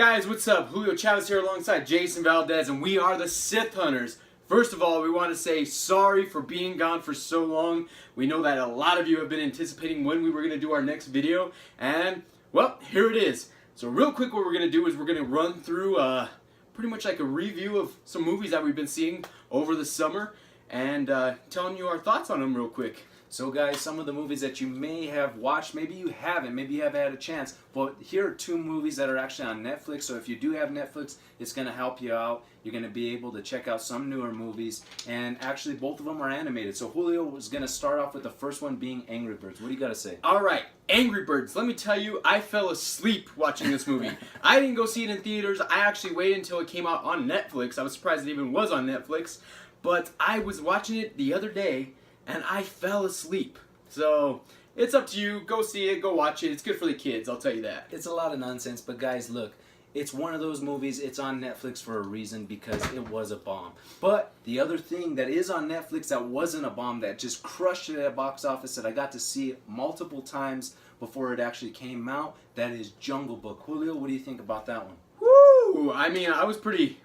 guys, what's up? Julio Chavez here alongside Jason Valdez, and we are the Sith Hunters. First of all, we want to say sorry for being gone for so long. We know that a lot of you have been anticipating when we were going to do our next video, and, well, here it is. So real quick, what we're going to do is we're going to run through pretty much like a review of some movies that we've been seeing over the summer, and telling you our thoughts on them real quick. So guys, some of the movies that you may have watched, maybe you haven't, maybe you haven't had a chance, but here are two movies that are actually on Netflix, so if you do have Netflix, it's going to help you out. You're going to be able to check out some newer movies, and actually both of them are animated. So Julio was going to start off with the first one being Angry Birds. What do you got to say? Alright, Angry Birds. Let me tell you, I fell asleep watching this movie. I didn't go see it in theaters. I actually waited until it came out on Netflix. I was surprised it even was on Netflix, but I was watching it the other day, and I fell asleep. So, it's up to you. Go see it. Go watch it. It's good for the kids, I'll tell you that. It's a lot of nonsense, but guys, look. It's one of those movies, it's on Netflix for a reason because it was a bomb. But the other thing that is on Netflix that wasn't a bomb, that just crushed it at box office, that I got to see multiple times before it actually came out, that is Jungle Book. Julio, what do you think about that one? Woo! I mean,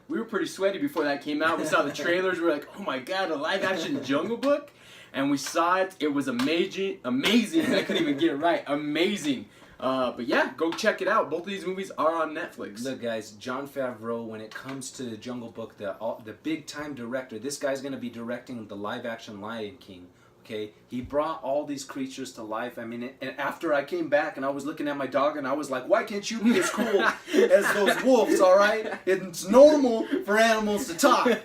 we were pretty sweaty before that came out. We saw the trailers, we were like, oh my god, a live action Jungle Book? And we saw it, it was amazing, I couldn't even get it right, amazing. But yeah, go check it out. Both of these movies are on Netflix. Look guys, Jon Favreau, when it comes to the Jungle Book, the big time director, this guy's going to be directing the live action Lion King. Okay, he brought all these creatures to life. I mean, and after I came back and I was looking at my dog and I was like, why can't you be as cool as those wolves, alright? It's normal for animals to talk.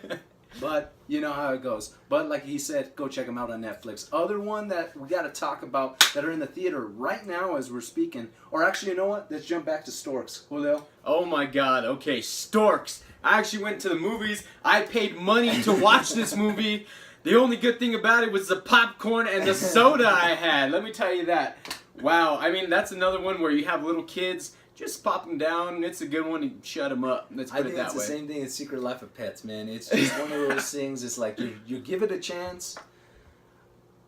But you know how it goes. But like he said, go check them out on Netflix. Other one that we got to talk about that are in the theater right now as we're speaking, or actually, you know what? Let's jump back to Storks. Julio? Oh my god, okay, Storks. I actually went to the movies. I paid money to watch this movie. The only good thing about it was the popcorn and the soda I had. Let me tell you that. Wow, I mean, that's another one where you have little kids. Just pop them down. It's a good one to shut them up. Let's put it that way. I think it's the same thing as Secret Life of Pets, man. It's just one of those things. It's like you give it a chance,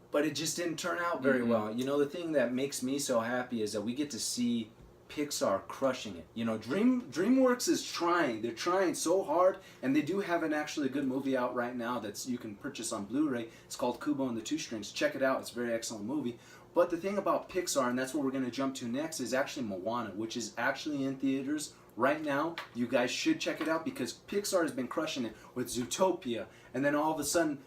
but it just didn't turn out very well. You know, the thing that makes me so happy is that we get to see Pixar crushing it. You know, DreamWorks is trying. They're trying so hard, and they do have an actually good movie out right now that you can purchase on Blu-ray. It's called Kubo and the Two Strings. Check it out. It's a very excellent movie. But the thing about Pixar, and that's what we're going to jump to next, is actually Moana, which is actually in theaters right now. You guys should check it out because Pixar has been crushing it with Zootopia, and then all of a sudden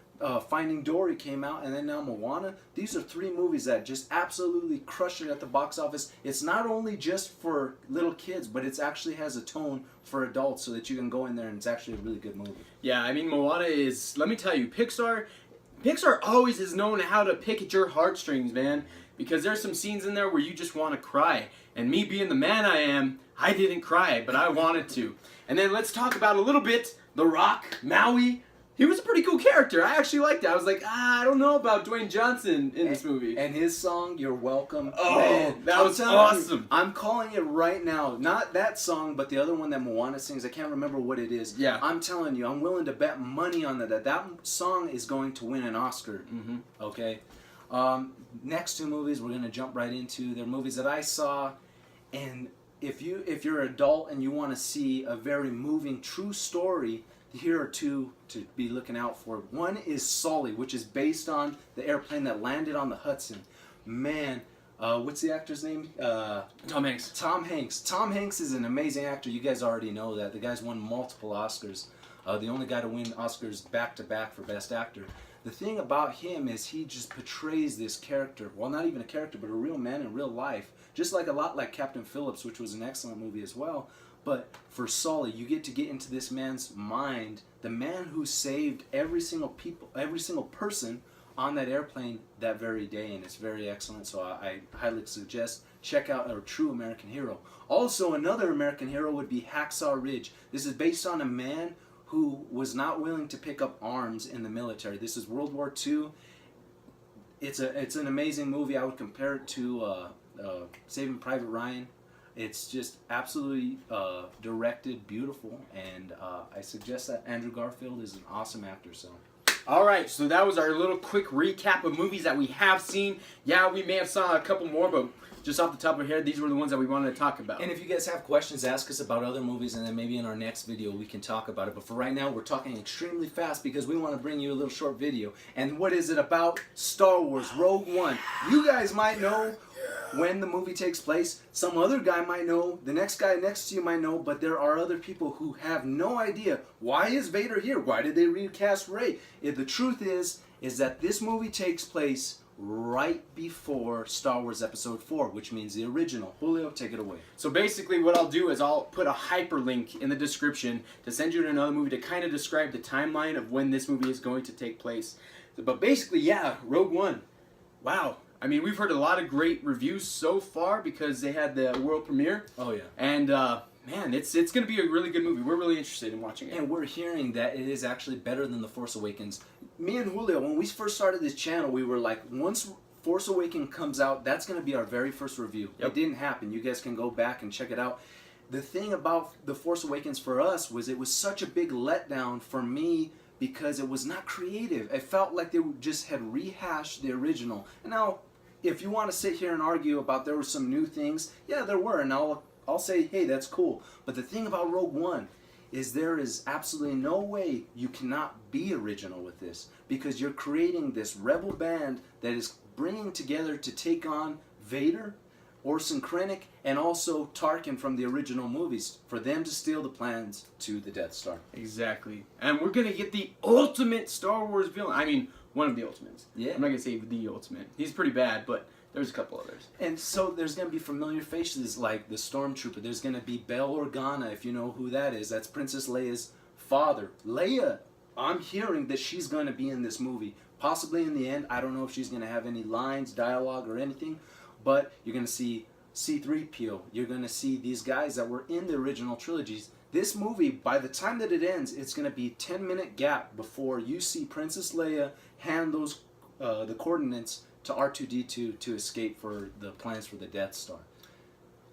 Finding Dory came out, and then now Moana. These are three movies that just absolutely crushed it at the box office. It's not only just for little kids, but it actually has a tone for adults so that you can go in there and it's actually a really good movie. Yeah, I mean, Moana is, let me tell you, Pixar always has known how to pick at your heartstrings, man. Because there's some scenes in there where you just want to cry. And me being the man I am, I didn't cry, but I wanted to. And then let's talk about a little bit, the Rock Maui. He was a pretty cool character. I actually liked it. I was like, I don't know about Dwayne Johnson in this movie. And his song, You're Welcome. Oh, man, that was awesome. I'm calling it right now. Not that song, but the other one that Moana sings. I can't remember what it is. Yeah. I'm telling you, I'm willing to bet money on that song is going to win an Oscar. Okay? Next two movies we're going to jump right into. They're movies that I saw, and if you're an adult and you want to see a very moving, true story, here are two to be looking out for. One is Sully, which is based on the airplane that landed on the Hudson. Man, what's the actor's name? Tom Hanks. Tom Hanks. Tom Hanks is an amazing actor. You guys already know that. The guy's won multiple Oscars. The only guy to win Oscars back-to-back for Best Actor. The thing about him is he just portrays this character, well, not even a character, but a real man in real life, just like a lot like Captain Phillips, which was an excellent movie as well. But for Sully, you get to get into this man's mind, the man who saved every single person on that airplane that very day, and it's very excellent. So I highly suggest check out A True American Hero. Also, another American hero would be Hacksaw Ridge. This is based on a man who was not willing to pick up arms in the military. This is World War II. It's an amazing movie. I would compare it to Saving Private Ryan. It's just absolutely directed, beautiful, and I suggest that Andrew Garfield is an awesome actor. So Alright, so that was our little quick recap of movies that we have seen. Yeah, we may have saw a couple more, but just off the top of our head, these were the ones that we wanted to talk about. And if you guys have questions, ask us about other movies, and then maybe in our next video we can talk about it. But for right now, we're talking extremely fast because we want to bring you a little short video. And what is it about? Star Wars Rogue One. You guys might know when the movie takes place. Some other guy might know. The next guy next to you might know. But there are other people who have no idea. Why is Vader here? Why did they recast Rey? The truth is that this movie takes place right before Star Wars Episode 4, which means the original. Julio, take it away. So basically what I'll do is I'll put a hyperlink in the description to send you to another movie to kind of describe the timeline of when this movie is going to take place. But basically, yeah, Rogue One. Wow. I mean, we've heard a lot of great reviews so far because they had the world premiere. Oh, yeah. And, man, it's going to be a really good movie. We're really interested in watching it. And we're hearing that it is actually better than The Force Awakens. Me and Julio, when we first started this channel, we were like, once Force Awakens comes out, that's going to be our very first review. Yep. It didn't happen. You guys can go back and check it out. The thing about The Force Awakens for us was it was such a big letdown for me because it was not creative. It felt like they just had rehashed the original. And now, if you want to sit here and argue about there were some new things, yeah, there were, and I'll say, hey, that's cool. But the thing about Rogue One is there is absolutely no way you cannot be original with this because you're creating this rebel band that is bringing together to take on Vader, Orson Krennic, and also Tarkin from the original movies for them to steal the plans to the Death Star. Exactly. And we're going to get the ultimate Star Wars villain. I mean, one of the ultimates. Yeah. I'm not going to say the ultimate. He's pretty bad, but there's a couple others. And so there's going to be familiar faces like the Stormtrooper. There's going to be Bail Organa, if you know who that is. That's Princess Leia's father. Leia, I'm hearing that she's going to be in this movie. Possibly in the end. I don't know if she's going to have any lines, dialogue, or anything. But you're going to see C-3PO. You're going to see these guys that were in the original trilogies. This movie, by the time that it ends, it's going to be a 10-minute gap before you see Princess Leia hand those the coordinates to R2-D2 to escape for the plans for the Death Star.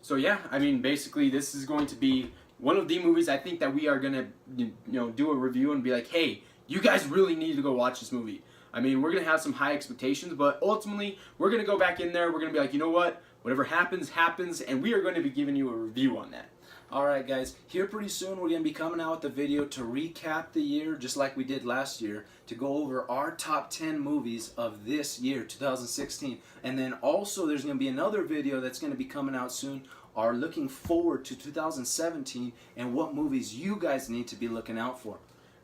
So yeah, I mean, basically this is going to be one of the movies I think that we are going to do a review and be like, hey, you guys really need to go watch this movie. I mean, we're going to have some high expectations, but ultimately we're going to go back in there, we're going to be like, you know what, whatever happens, happens, and we are going to be giving you a review on that. Alright guys, here pretty soon we're going to be coming out with a video to recap the year, just like we did last year, to go over our top 10 movies of this year, 2016. And then also there's going to be another video that's going to be coming out soon, are looking forward to 2017 and what movies you guys need to be looking out for.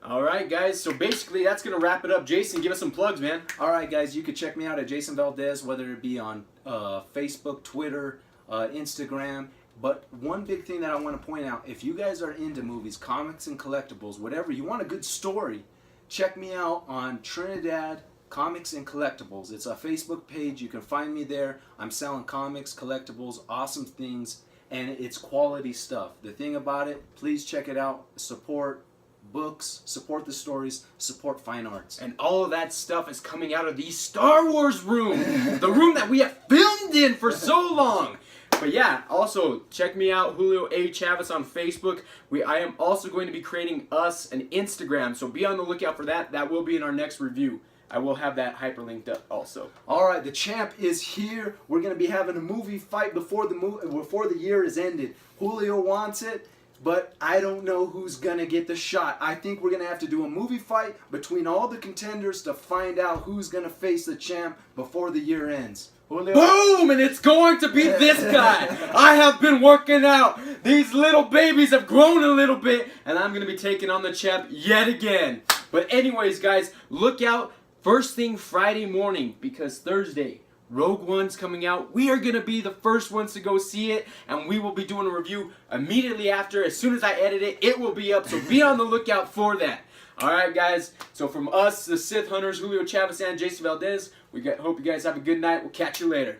Alright guys, so basically that's going to wrap it up. Jason, give us some plugs, man. Alright guys, you can check me out at Jason Valdez, whether it be on Facebook, Twitter, Instagram. But one big thing that I want to point out, if you guys are into movies, comics and collectibles, whatever, you want a good story, check me out on Trinidad Comics and Collectibles. It's a Facebook page. You can find me there. I'm selling comics, collectibles, awesome things, and it's quality stuff. The thing about it, please check it out. Support books, support the stories, support fine arts. And all of that stuff is coming out of the Star Wars room, the room that we have filmed in for so long. But yeah, also check me out, Julio A. Chavez on Facebook. I am also going to be creating us an Instagram, so be on the lookout for that. That will be in our next review. I will have that hyperlinked up also. Alright, the champ is here. We're going to be having a movie fight before the year is ended. Julio wants it, but I don't know who's going to get the shot. I think we're going to have to do a movie fight between all the contenders to find out who's going to face the champ before the year ends. Julio? Boom! And it's going to be this guy. I have been working out. These little babies have grown a little bit, and I'm going to be taking on the champ yet again. But anyways, guys, look out first thing Friday morning, because Thursday, Rogue One's coming out. We are going to be the first ones to go see it, and we will be doing a review immediately after. As soon as I edit it, it will be up, so be on the lookout for that. Alright guys, so from us, the Sith Hunters, Julio Chavez and Jason Valdez, hope you guys have a good night. We'll catch you later.